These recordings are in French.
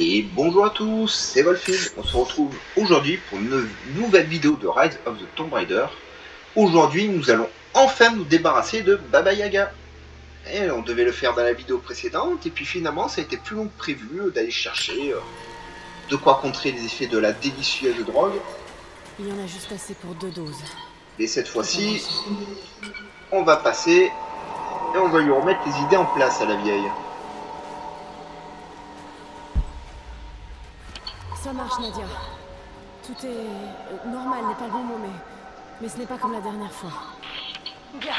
Et bonjour à tous, c'est Wolfie. On se retrouve aujourd'hui pour une nouvelle vidéo de Rise of the Tomb Raider. Aujourd'hui, nous allons enfin nous débarrasser de Baba Yaga. Et on devait le faire dans la vidéo précédente, et puis finalement, ça a été plus long que prévu d'aller chercher de quoi contrer les effets de la délicieuse drogue. Il y en a juste assez pour 2 doses. Et cette fois-ci, on va passer et on va lui remettre les idées en place à la vieille. Ça marche, Nadia. Tout est... normal n'est pas le bon mot, mais ce n'est pas comme la dernière fois. Bien,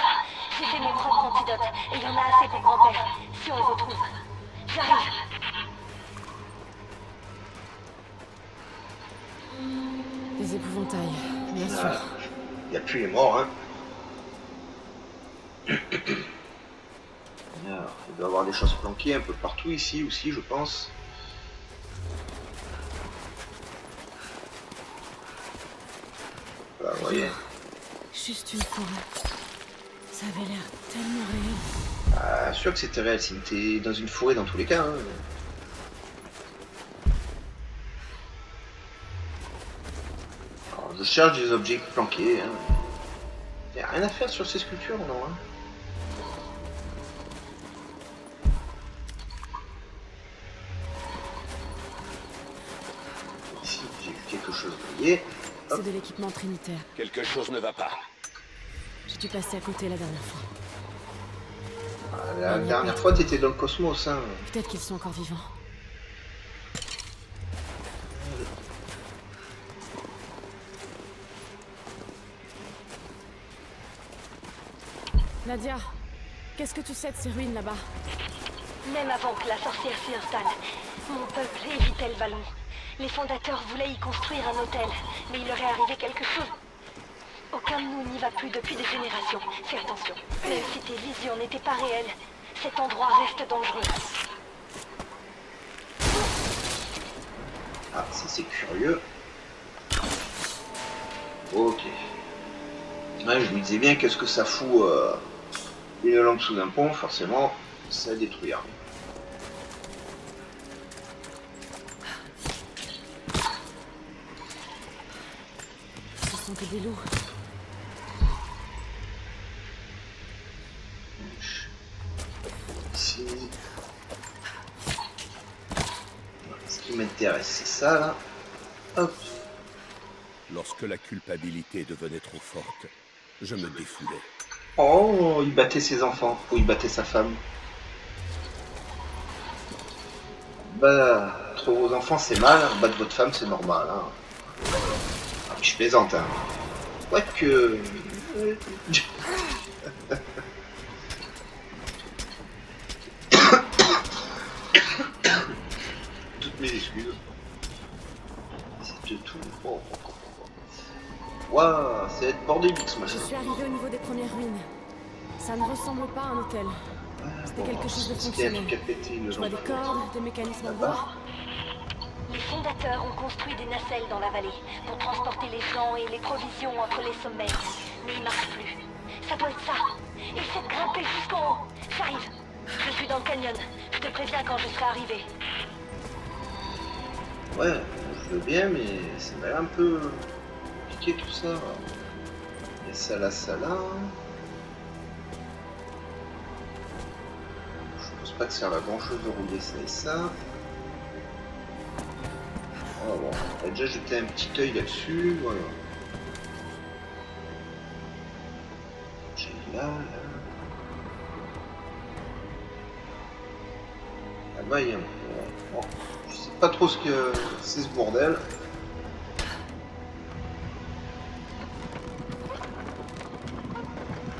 j'ai fait mon propre antidote, et il y en a assez pour grand-père, si on le retrouve. J'arrive. Des épouvantails, bien sûr. Il n'y a plus les morts, hein. Alors, il doit y avoir des choses planquées un peu partout ici aussi, je pense. Voilà, vous voyez. Juste une forêt. Ça avait l'air tellement réel. Ah, sûr que c'était réel, c'était dans une forêt dans tous les cas. Hein. Alors, je cherche des objets planqués. Hein. Il n'y a rien à faire sur ces sculptures, non hein. Ici, j'ai vu quelque chose, vous voyez. C'est de l'équipement trinitaire. Quelque chose ne va pas. J'ai dû passer à côté la dernière fois. Ah, la dernière fois, t'étais dans le cosmos. Hein. Peut-être qu'ils sont encore vivants. Nadia, qu'est-ce que tu sais de ces ruines là-bas? Même avant que la sorcière s'y installe, mon peuple évitait le vallon. Les fondateurs voulaient y construire un hôtel, mais il leur est arrivé quelque chose. Aucun de nous n'y va plus depuis des générations. Fais attention. Même si tes visions n'étaient pas réelles, cet endroit reste dangereux. Ah, ça c'est curieux. Ok. Ouais, je me disais bien qu'est-ce que ça fout une lampe sous un pont, forcément, ça détruit. Hein. Ce sont que des loups. Ici. Ce qui m'intéresse, c'est ça là. Hop. Lorsque la culpabilité devenait trop forte, je me défoulais. Oh, il battait ses enfants, ou il battait sa femme. Bah, trop vos enfants c'est mal, battre votre femme c'est normal. Hein. Ah, je plaisante, hein. Ouais que... Toutes mes excuses. C'est tout. Oh. Waouh, ça va être bordélique ce machin. Je suis arrivée au niveau des premières ruines. Ça ne ressemble pas à un hôtel. C'était quelque chose de fonctionnel. Je vois des cordes, des mécanismes en bois. Les fondateurs ont construit des nacelles dans la vallée pour transporter les gens et les provisions entre les sommets. Mais ils ne marchent plus. Ça doit être ça. Essaie de grimper jusqu'en haut. J'arrive. Je suis dans le canyon. Je te préviens quand je serai arrivé. Ouais, je veux bien, mais ça m'a l'air un peu piqué tout ça. Et ça là, ça là. Je pense pas que ça serve à grand chose de rouler ça et ça. Oh bon, on va déjà jeter un petit œil là-dessus, voilà. J'ai là. Là-bas, il y a un... Bon, je sais pas trop ce que c'est ce bordel.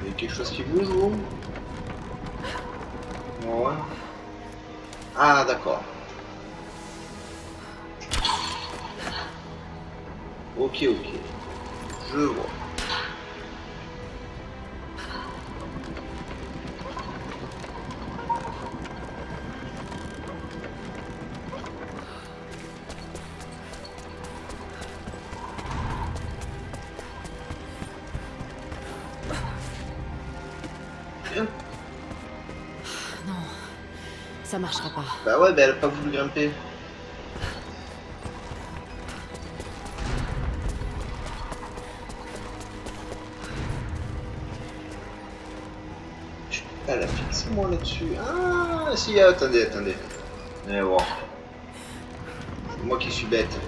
Il y a quelque chose qui bouge ou? Ouais. Ah d'accord. Ok. Je vois. Bien. Non, ça marchera pas. Bah ouais, bah elle a pas voulu grimper. moi là-dessus. Ah, si, attendez. Mais bon. C'est moi qui suis bête.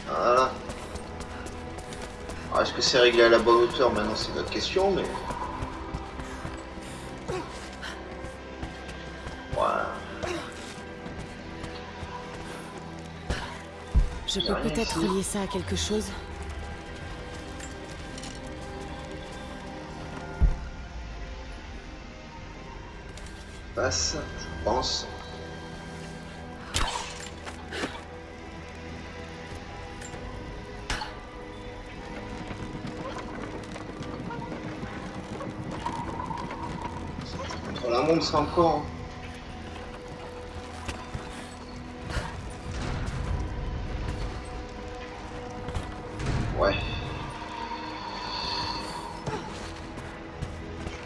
Voilà. Est-ce que c'est réglé à la bonne hauteur? Maintenant, c'est notre question, mais... Voilà. Je peux peut-être relier ça à quelque chose. Passe, je pense. Contre la montre, c'est encore. Ouais.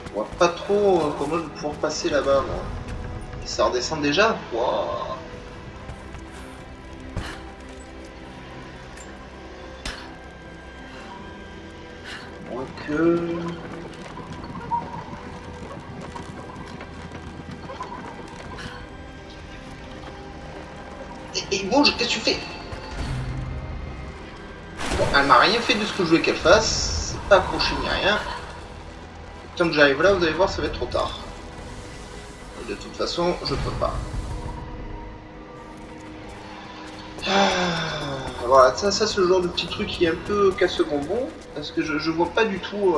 Je vois pas trop comment je vais pouvoir passer là-bas, moi. Et ça redescend déjà? Waouh. Moins que... Et bouge, qu'est-ce que tu fais? Bon, elle m'a rien fait de ce que je voulais qu'elle fasse. C'est pas accroché ni rien. Tant que j'arrive là, vous allez voir, ça va être trop tard. Et de toute façon, je peux pas. Voilà, ça c'est le genre de petit truc qui est un peu casse-bonbon. Parce que je vois pas du tout...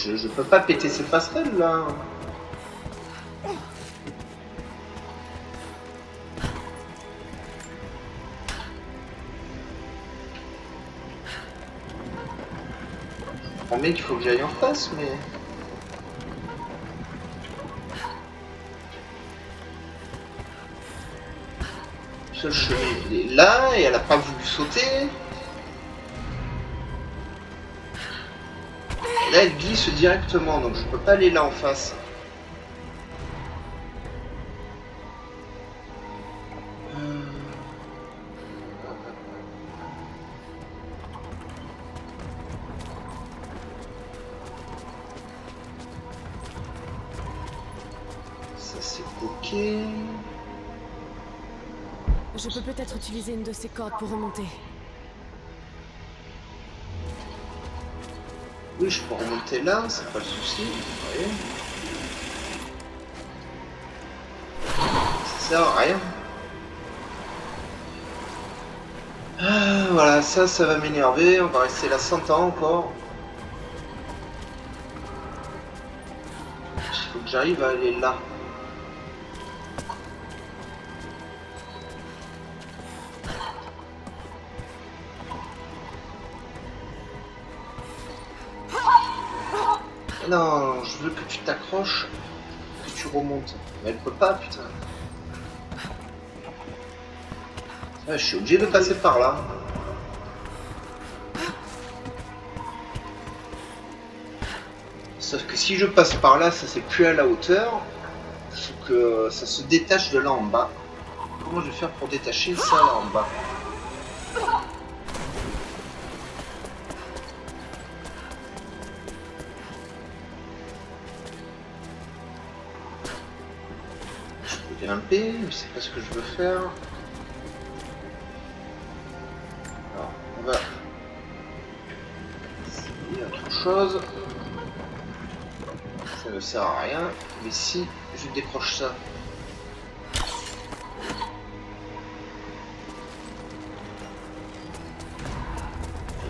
Je peux pas péter ces passerelles là. Je comprends bien qu'il faut que j'aille en face, mais... Ce chemin il est là et elle a pas voulu sauter. Et là elle glisse directement, donc je peux pas aller là en face. Ça c'est ok. Je peux peut-être utiliser une de ces cordes pour remonter. Oui, je peux remonter là, c'est pas le souci. Vous voyez. Ça sert à rien. Voilà, ça va m'énerver. On va rester là 100 ans encore. Il faut que j'arrive à aller là. Non, je veux que tu t'accroches, que tu remontes. Mais elle peut pas, putain. Ouais, je suis obligé de passer par là. Sauf que si je passe par là, ça c'est plus à la hauteur. Il faut que ça se détache de là en bas. Comment je vais faire pour détacher ça là en bas? Grimper, mais c'est pas ce que je veux faire. Alors, on va essayer autre chose. Ça ne sert à rien, mais si je décroche ça.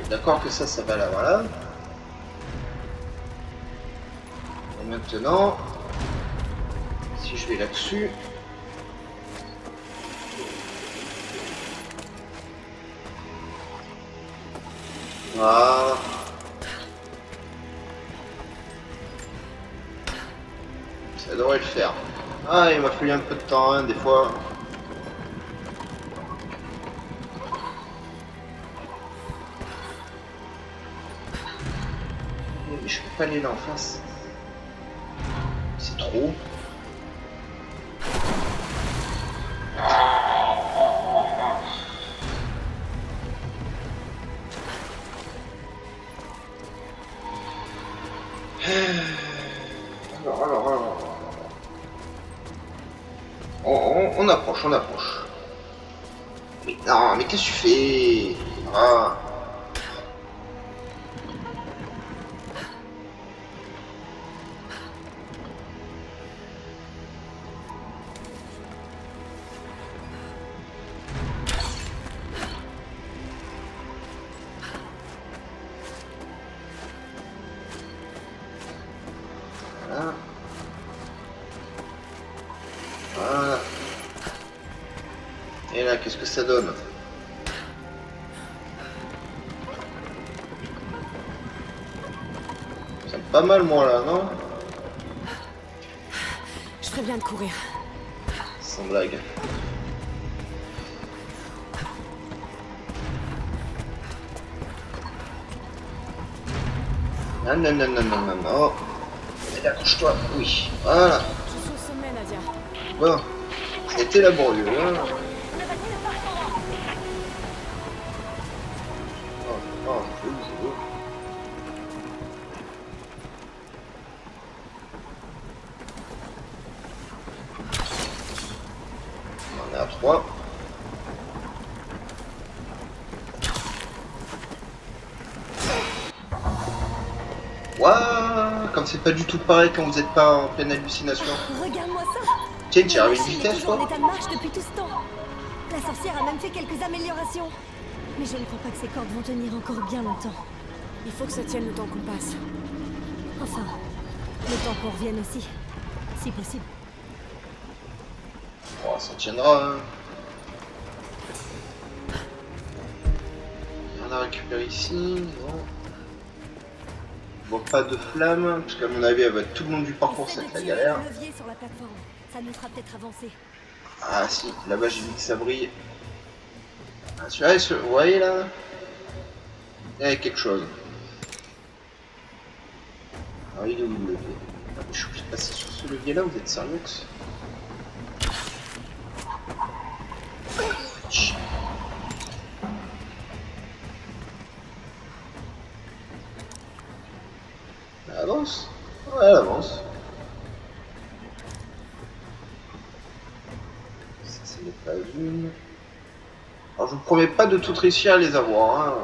D'accord que ça va là, voilà. Et maintenant, si je vais là-dessus, voilà. Ça devrait le faire. Ah, il m'a fallu un peu de temps, hein, des fois. Mais je peux pas aller là en face. C'est trop. approche, on approche. Mais non, mais qu'est-ce que tu fais? Ah. Voilà. Voilà. Et là, qu'est-ce que ça donne? Ça me pas mal, moi, là, non? Je ferais bien de courir. Sans blague. Non, non, non, non, non, non, non. Allez, accroche-toi. Oui, voilà. Je suis au sommet, Nadia. Bon, c'était laborieux, hein. Oh, oh, je veux. On en est à 3. Waouh, comme c'est pas du tout pareil quand vous n'êtes pas en pleine hallucination. Regarde-moi ça. Tiens, tu La arrives à une machine est vitesse, toujours en toi? état de marche depuis tout ce temps. La sorcière a même fait quelques améliorations. Mais je ne crois pas que ces cordes vont tenir encore bien longtemps. Il faut que ça tienne le temps qu'on passe. Enfin, le temps qu'on revienne aussi, si possible. Oh, ça tiendra, hein. On a récupéré ici, non. Je vois pas de flamme, parce qu'à mon avis, elle va être tout le long du parcours, Essaie c'est de la tirer galère. le levier sur la plateforme. Ça nous fera peut-être avancer. Ah si, là-bas j'ai vu que ça brille. Ah, celui-là, vous voyez là? Il y a quelque chose. Alors il est où le levier? Ah, mais je suis obligé de passer sur ce levier là, vous êtes sérieux? Elle avance? Ouais, elle avance. Ça, ce n'est pas une. Alors je vous promets pas de tout réussir à les avoir, hein.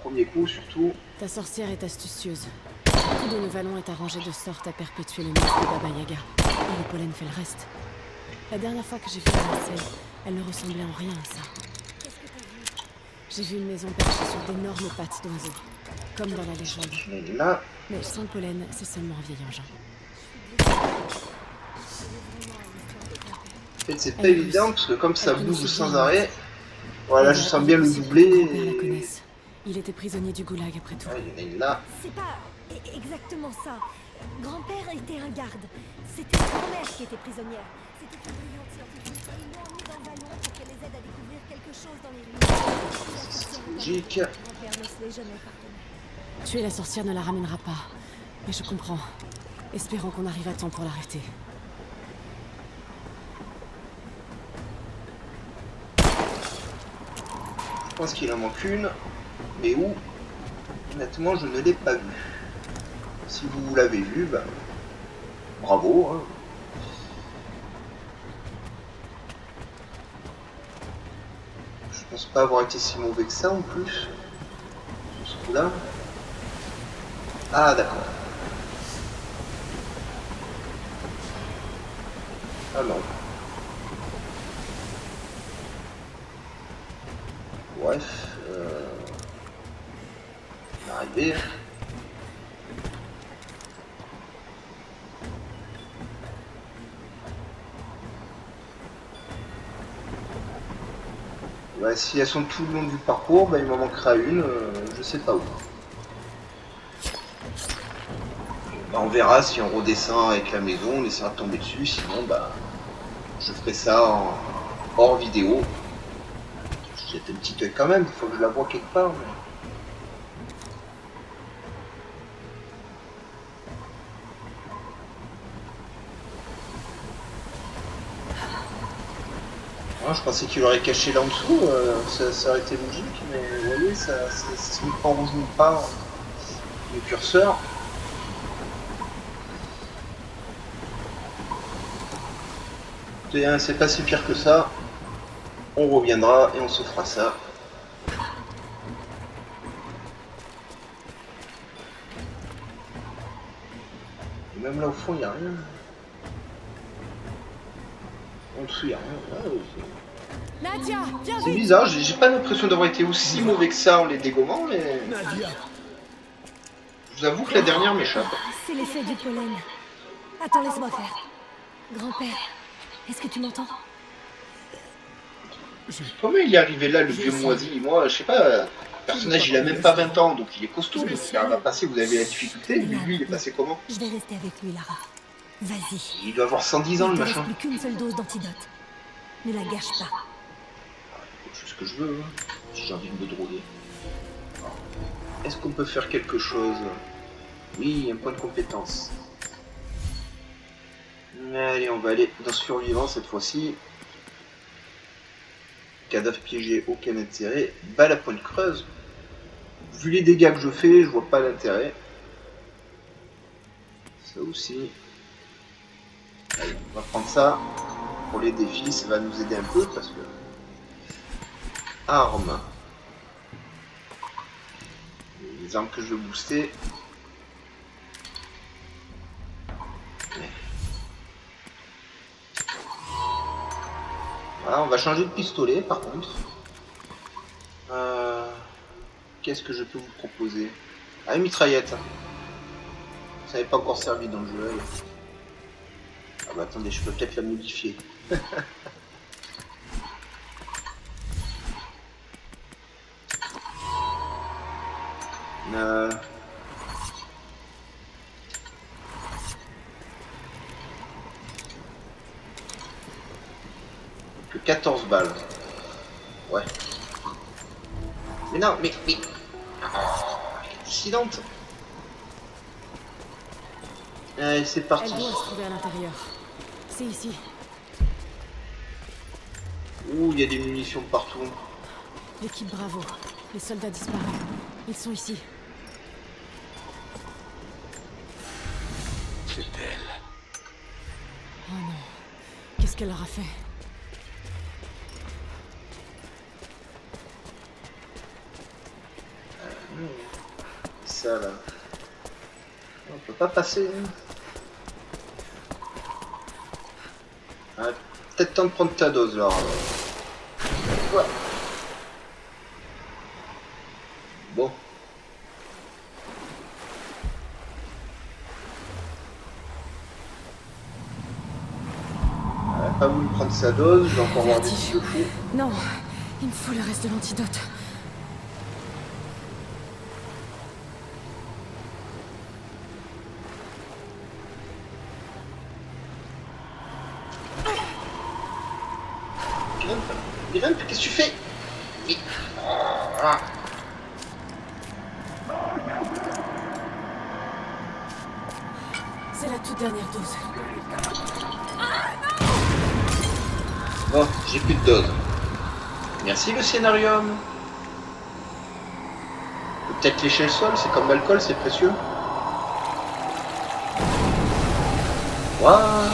Premier coup surtout. Ta sorcière est astucieuse. Tout de nos vallons est arrangé de sorte à perpétuer le mythe de Baba Yaga. Et le pollen fait le reste. La dernière fois que j'ai vu la Marseille, elle ne ressemblait en rien à ça. Qu'est-ce que t'as vu? J'ai vu une maison perchée sur d'énormes pattes d'oiseaux. Comme dans la légende. Mais là, Mais sans le pollen, c'est seulement un vieil engin. en fait c'est pas évident parce que comme ça bouge sans arrêt, voilà, je sens bien le Grand-père la doubler. connaisse. Il était prisonnier du goulag après tout. Ouais, il y en a une là. C'est pas exactement ça. Grand-père était un garde. C'était grand-mère qui était prisonnière. C'était une brillante scientifique et ils l'ont emmenée dans le vallon pour qu'elle les aide à découvrir quelque chose dans les ruines. C'est logique. Grand-père ne se l'est jamais pardonné. Tuer la sorcière ne la ramènera pas. Mais je comprends. Espérons qu'on arrive à temps pour l'arrêter. Je pense qu'il en manque une. Mais où? Honnêtement, je ne l'ai pas vue. Si vous l'avez vue, bah, bravo. Hein. Je pense pas avoir été si mauvais que ça en plus. Sur ce coup-là. Ah d'accord. Ah non. Bref. On va arriver. Ouais, si elles sont tout le long du parcours, bah, il m'en manquera une, je sais pas où. Bah, on verra si on redescend avec la maison, on essaiera de tomber dessus, sinon bah je ferai ça en hors vidéo. Je jette un petit œil quand même, il faut que je la vois quelque part. Mais... Ah, je pensais qu'il aurait caché là en dessous, ça aurait été logique, mais vous voyez, ça se met pas en rouge nulle part, le curseur. C'est pas si pire que ça. On reviendra et on se fera ça. Et même là au fond, il n'y a rien. En dessous, il n'y a rien. Ah, Nadia, viens c'est vite. bizarre, j'ai pas l'impression d'avoir été aussi mauvais que ça en les dégommant, mais Nadia, je vous avoue que la dernière m'échappe. C'est l'effet du pollen. Attends, laisse-moi faire. Grand-père, est-ce que tu m'entends? Comment il est arrivé là, le vieux moisi? Moi, je sais pas, le personnage il a même pas 20 ans, donc il est costaud, donc il arrive à passer, vous avez la difficulté, mais lui il est passé comment? Je vais rester avec lui, Lara. Vas-y. Il doit avoir 110 ans Il le te reste machin. plus qu'une seule dose d'antidote. Ne la gâche pas. Je fais ce que je veux, hein, si j'ai envie de me droguer. Est-ce qu'on peut faire quelque chose? Oui, un point de compétence. Allez, on va aller dans survivant cette fois-ci. Cadavre piégé, aucun intérêt. Balle à pointe creuse. Vu les dégâts que je fais, je vois pas l'intérêt. Ça aussi. Allez, on va prendre ça. Pour les défis, ça va nous aider un peu parce que... Armes. Les armes que je veux booster. Voilà, on va changer de pistolet par contre. Qu'est-ce que je peux vous proposer? Ah, une mitraillette. Ça n'avait pas encore servi dans le jeu. Elle. Ah bah attendez, je peux peut-être la modifier. Que 14 balles. Ouais. Mais non, mais... Dissidente. Allez, c'est parti. Elle doit se trouver à l'intérieur. C'est ici. Ouh, il y a des munitions partout. L'équipe Bravo. Les soldats disparus. Ils sont ici. c'est elle. Oh non. Qu'est-ce qu'elle leur a fait? Ça là. On peut pas passer. Hein. Ah, peut-être temps de prendre ta dose là. Ouais. Bon. Ouais, pas voulu prendre sa dose, je vais encore voir des petits fous. Non. Il me faut le reste de l'antidote. Grimpe, qu'est-ce que tu fais? Mais... Ah. C'est la toute dernière dose. Bon, j'ai plus de dose. Merci le scénarium. Peut-être lécher le sol, c'est comme l'alcool, c'est précieux. Waouh.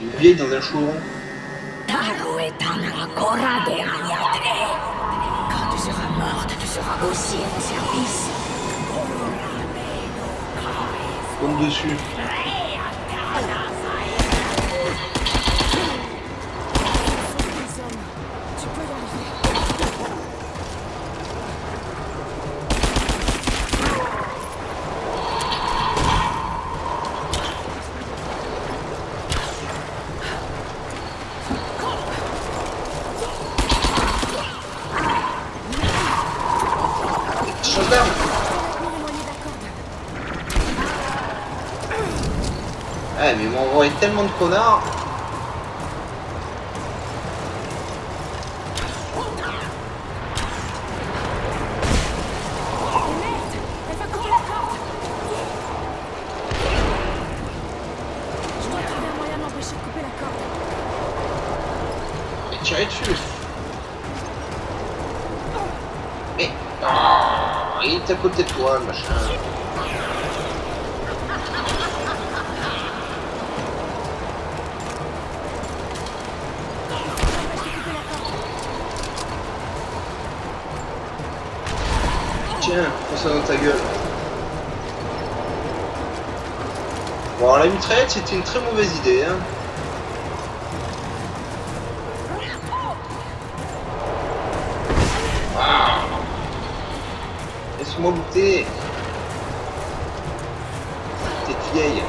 Une vieille dans un chaudron. Quand tu seras morte, tu seras aussi à mon service. Tombe dessus. Tu peux y arriver. Change d'arme. Ouais, mais ils m'ont envoyé tellement de connards. Elle va couper la corde. Je dois trouver un moyen d'empêcher de couper la corde. Et tirer dessus. Mais... Oh, il est à côté de toi, machin. Tiens, prends ça dans ta gueule. Bon, alors, la mitraillette, c'était une très mauvaise idée, hein. Ah. Laisse-moi goûter. T'es vieille.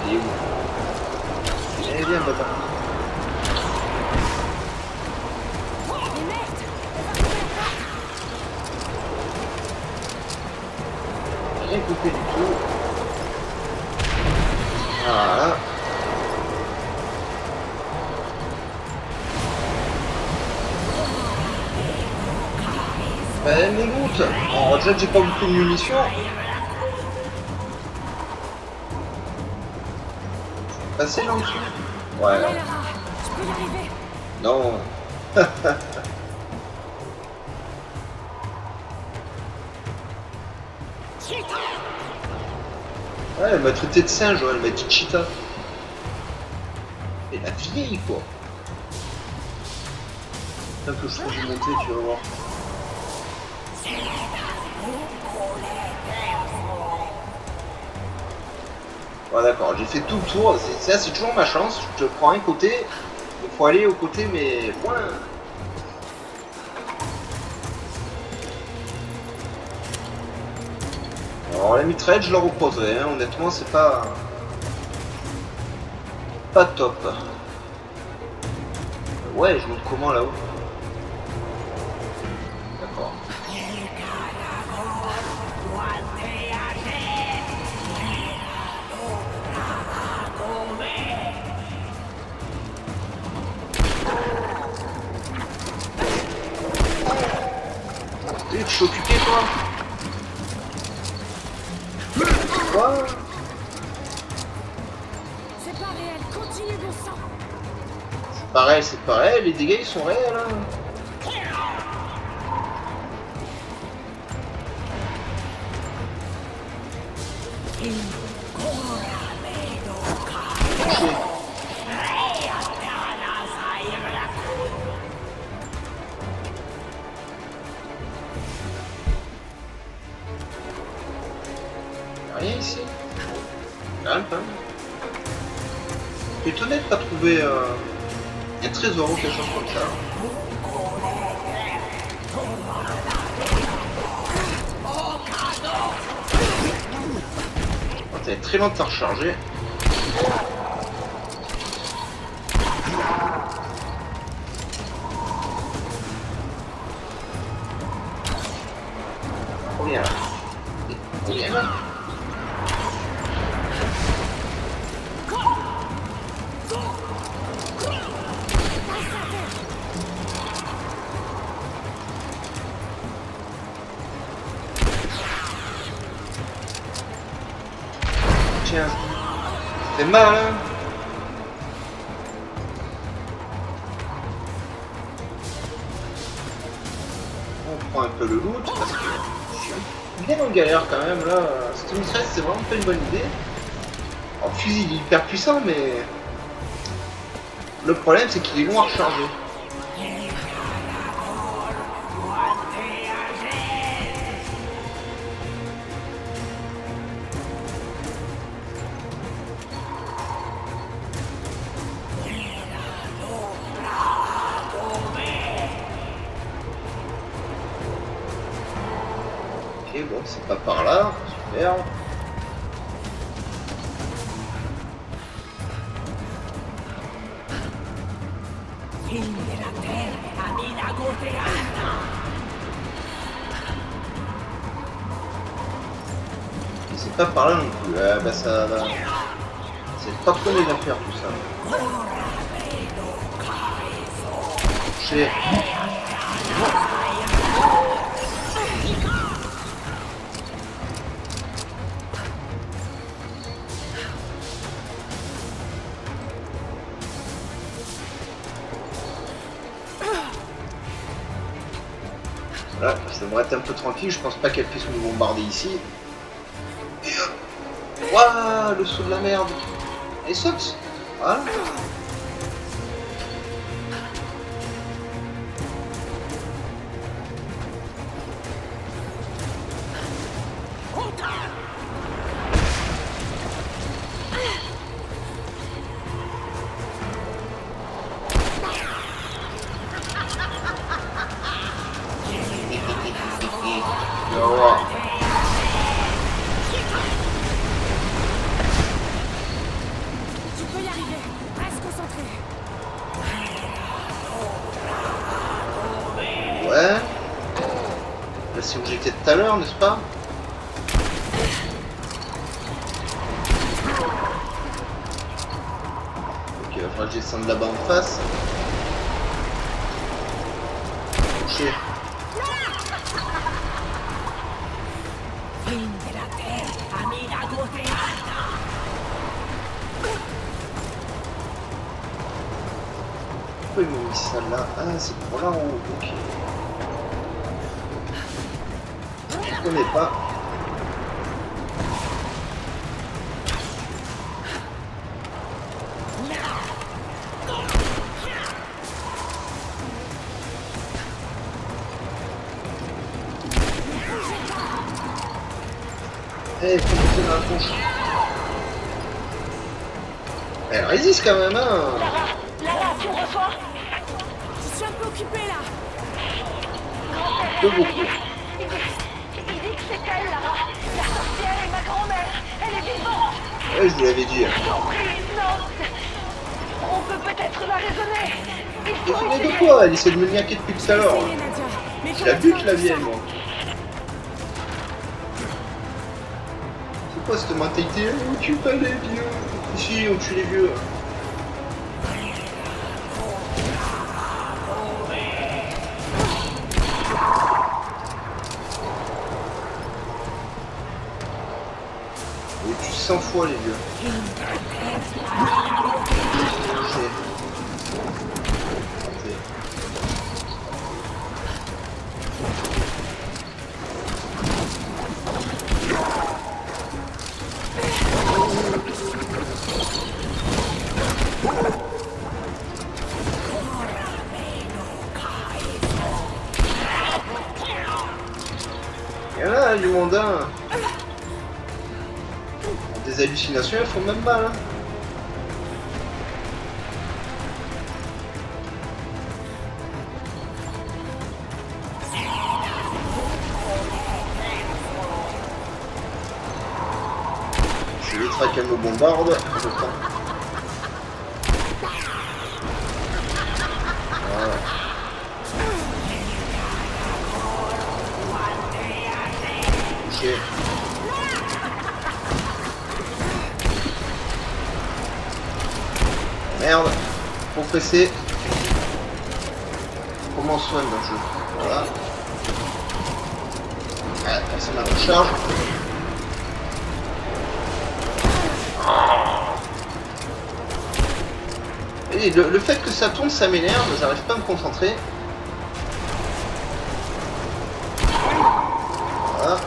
Il est où? Eh bien, papa. Rien coupé du tout. Voilà. Ben, mon doute. En déjà j'ai pas beaucoup de munitions. Passer là en dessous. Ouais. Allez, Lara, je peux y arriver. Non. Ouais, elle m'a traité de singe, ouais, elle m'a dit cheetah. Et la vieille quoi. Tant que je trouve du monter, tu vas voir. Ouais d'accord, j'ai fait tout le tour, ça c'est toujours ma chance, je te prends un côté, il faut aller au côté mais loin. Alors la mitraillette je la reposerai, hein. Honnêtement c'est pas top. Ouais je monte comment là-haut? D'accord. Tu suis occupé toi. Quoi? C'est pas réel, continue bon sang. Pareil, c'est pareil, les dégâts ils sont réels. Hein. Touché. Rien ici. Rien pas. Je suis étonné de pas trouver un trésor ou quelque chose comme ça. Oh, t'es très lent de te recharger. Reviens là. Reviens là. Tiens, c'est mal hein. On prend un peu le loot parce que je suis bien en galère quand même là. Cette mitraillette c'est vraiment pas une bonne idée. Alors, le fusil il est hyper puissant mais le problème c'est qu'il est long à recharger. Ok, bon, c'est pas par là, super. Et c'est pas par là non plus, bah ça va. C'est pas trop les affaires tout ça. Touché. Voilà, je devrais être un peu tranquille, je pense pas qu'elle puisse nous bombarder ici. Et hop. Waouh, le saut de la merde. Et saute. Voilà. tout à l'heure, n'est-ce pas? Ok, il va falloir que je descende là-bas en face. Touché. Fin de la terre, amiga goteada. Pourquoi ils m'ont mis ça là? Ah, c'est pour là en haut, ok. Je connais pas. Eh, faut monter dans la tronche. Elle résiste quand même, hein. Lara, tu me reçois? Je suis un peu occupée là. Peu beaucoup. Il dit que c'est elle, Lara. La sorcière et ma grand-mère. Elle est vivante. Ouais, je vous l'avais dit. T'en prie, non. On peut peut-être la raisonner. Il faut Mais de essayer. quoi? Elle essaie de me niaquer depuis tout à l'heure. Essayez, Nadia. Mais Je faut la la bute fin la de vieille, ça. moi. C'est quoi cette mentalité? On tue pas les vieux. Si, on tue les vieux. On tue 100 fois les vieux. Touché. Raté. Il y en a du mondain. Des hallucinations, elles font même mal. Hein. C'est les traits qu'elle me bombarde. Voilà. Touché. Merde. Faut presser. Comment on soigne dans le jeu? Voilà. Ouais, c'est ma recharge. Et le fait que ça tourne, ça m'énerve, j'arrive pas à me concentrer. Voilà.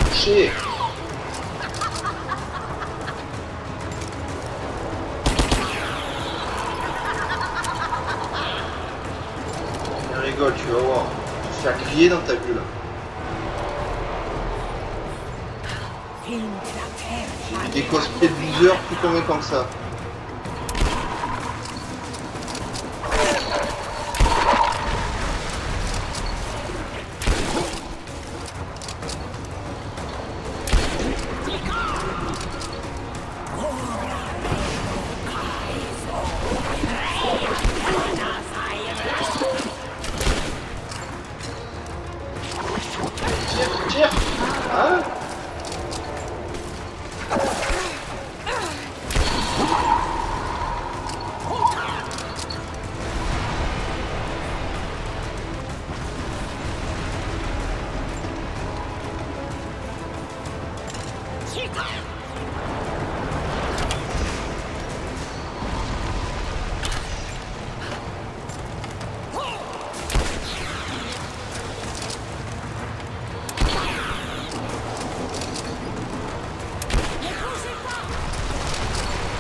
Touché. Elle rigole, tu vas voir. Tu vas te faire griller dans ta bulle. Fin de la terre. J'ai vu des cosplays de losers plus convaincants que ça. Tire, tire. Hein?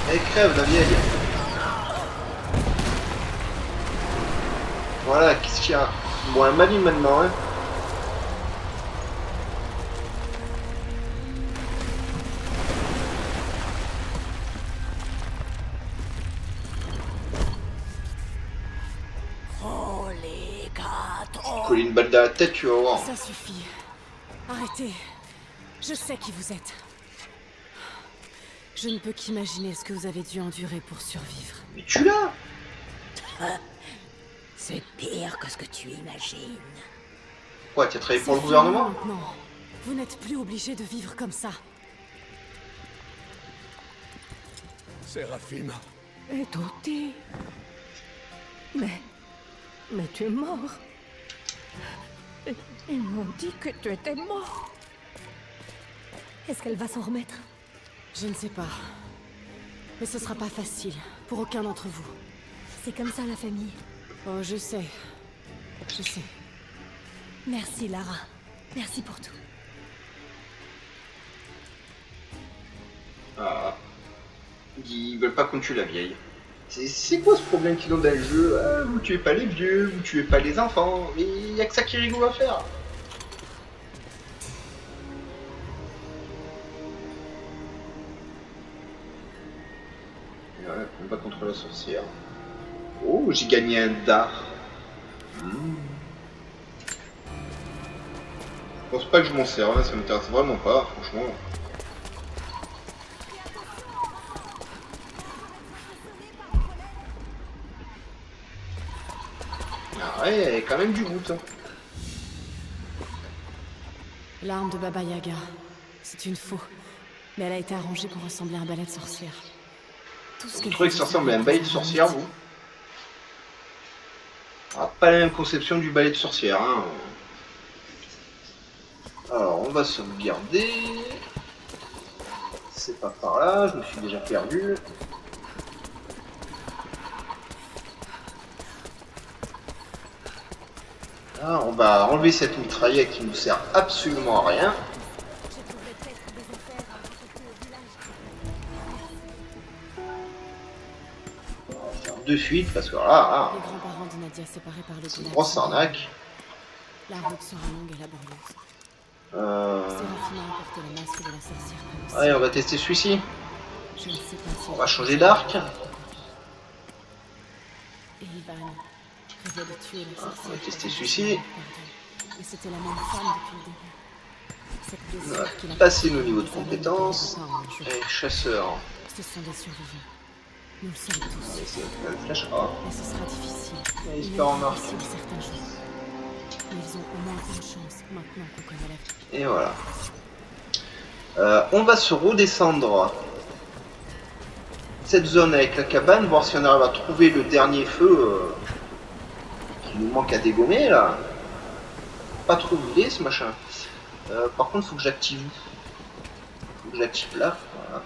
Elle crève la vieille. Voilà, qu'est-ce qu'il y a? Bon, elle maligne maintenant, hein. Oh les gâteaux. Coller une balle dans la tête, tu vas voir. Ça suffit. Arrêtez. Je sais qui vous êtes. Je ne peux qu'imaginer ce que vous avez dû endurer pour survivre. Mais tu l'as. C'est pire que ce que tu imagines. Quoi, tu as travaillé pour le C'est gouvernement? fini maintenant. Vous n'êtes plus obligé de vivre comme ça. Séraphine. Et Toti. Mais tu es mort. Ils m'ont dit que tu étais mort. Est-ce qu'elle va s'en remettre? Je ne sais pas. Mais ce sera pas facile, pour aucun d'entre vous. C'est comme ça, la famille. Oh, je sais. Je sais. Merci, Lara. Merci pour tout. Ah. Ils veulent pas qu'on tue la vieille. C'est quoi ce problème qu'ils ont dans le jeu? Ah, vous tuez pas les vieux, vous tuez pas les enfants. Mais y a que ça qui est rigolo à faire. Ouais, combat contre la sorcière. Oh, j'ai gagné un dard. Je pense pas que je m'en sers, hein, ça m'intéresse vraiment pas, franchement. Ah ouais, elle a quand même du goût, hein. L'arme de Baba Yaga. C'est une faux. Mais elle a été arrangée pour ressembler à un balai de sorcière. Tout ce Vous qu'elle trouvez que ça faisait, ressemble à un c'était balai de pour sorcière, faire vous? Ah, pas la même conception du balai de sorcière, hein. Alors, on va sauvegarder. C'est pas par là, je me suis déjà perdu. Là, on va enlever cette mitraillette qui nous sert absolument à rien. On va faire de suite parce que là, Les grands-parents de Nadia séparés par le c'est une village. grosse arnaque. La route sera longue et laborieuse. Séraphine a emporté le masque de la sorcière comme aussi. Allez, on va tester celui-ci. Je ne sais pas si On elle va changer d'arc. Et Ivan rêvait de tuer la sorcière. On va tester pendant celui-ci. qu'elle était perdue. Mais c'était la même femme depuis le début. Cette On blessure va qui l'a passer nos causée niveaux de nous amène compétences. quelque part en jeu. Et chasseur. Ce sont des survivants. Nous le sommes tous. C'est le flash. Oh. Mais ce sera difficile. Ouais, Il il part en est arc. impossible certains jours. Mais ils ont au moins une chance maintenant qu'on connaît la vie. Et voilà. On va se redescendre cette zone avec la cabane, voir si on arrive à trouver le dernier feu qui nous manque à dégommer là. Pas trop l'idée ce machin. Par contre, faut que j'active. Faut que j'active là. Voilà.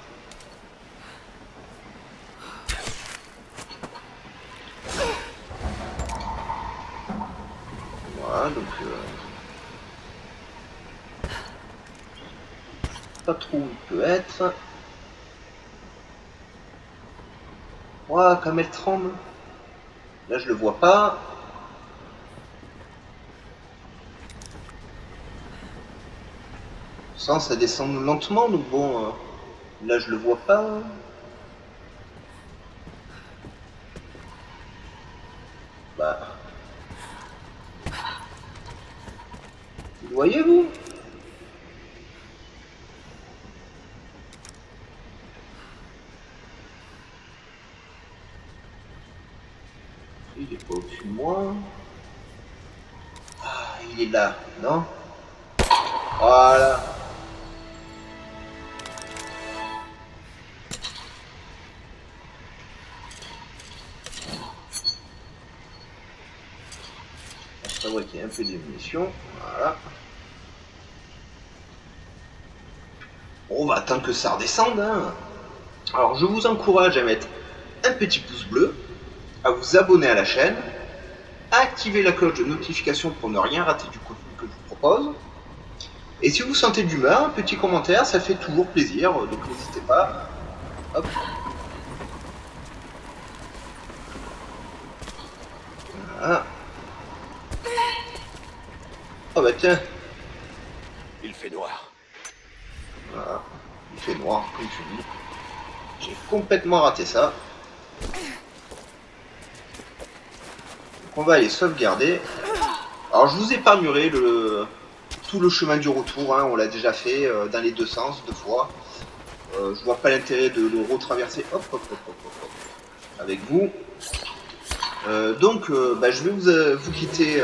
Voilà, donc pas trop où il peut être. Ouah, comme elle tremble. Là, je le vois pas. Ça descend lentement, donc bon, là, je le vois pas. Bah. Vous le voyez, vous? Il est pas au-dessus de moi. Ah, il est là, non? Voilà. On voit qu'il y a un peu de munitions. Voilà. On va attendre que ça redescende, hein. Alors, je vous encourage à mettre un petit pouce bleu, à vous abonner à la chaîne, à activer la cloche de notification pour ne rien rater du contenu que je vous propose. Et si vous sentez d'humeur, un petit commentaire, ça fait toujours plaisir, donc n'hésitez pas. Hop. Voilà. Oh bah tiens. Il fait noir. Voilà. Il fait noir, comme tu dis. J'ai complètement raté ça. Donc on va aller sauvegarder. Alors je vous épargnerai tout le chemin du retour, hein, on l'a déjà fait dans les deux sens, 2 fois. Je vois pas l'intérêt de le retraverser hop, avec vous. Donc bah, je vais vous quitter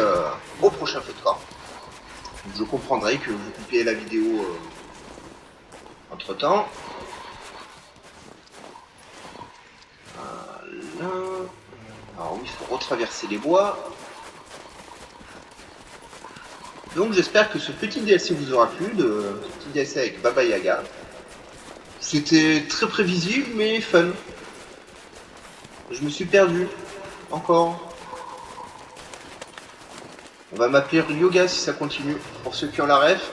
au prochain feu de camp. Je comprendrai que vous coupiez la vidéo entre temps. Voilà. Alors oui, il faut retraverser les bois. Donc j'espère que ce petit DLC vous aura plu, ce petit DLC avec Baba Yaga. C'était très prévisible mais fun. Je me suis perdu. Encore. On va m'appeler Ryoga si ça continue, pour ceux qui ont la ref.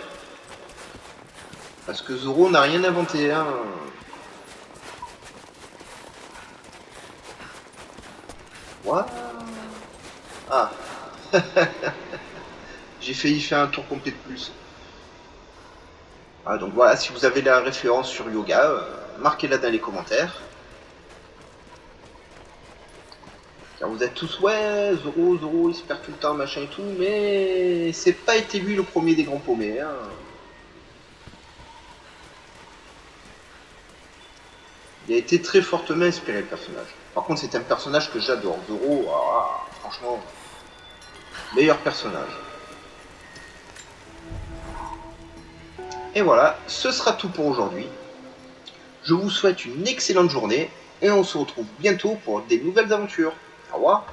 Parce que Zoro n'a rien inventé, hein. What? Ah. J'ai failli faire un tour complet de plus. Ah, donc voilà, si vous avez la référence sur Yoga, marquez-la dans les commentaires. Car vous êtes tous, ouais, Zoro, il se perd tout le temps, machin et tout, mais c'est pas été lui le premier des grands paumés, hein. Il a été très fortement inspiré, le personnage. Par contre, c'est un personnage que j'adore. Zoro, franchement, meilleur personnage. Et voilà, ce sera tout pour aujourd'hui. Je vous souhaite une excellente journée et on se retrouve bientôt pour des nouvelles aventures. Au revoir.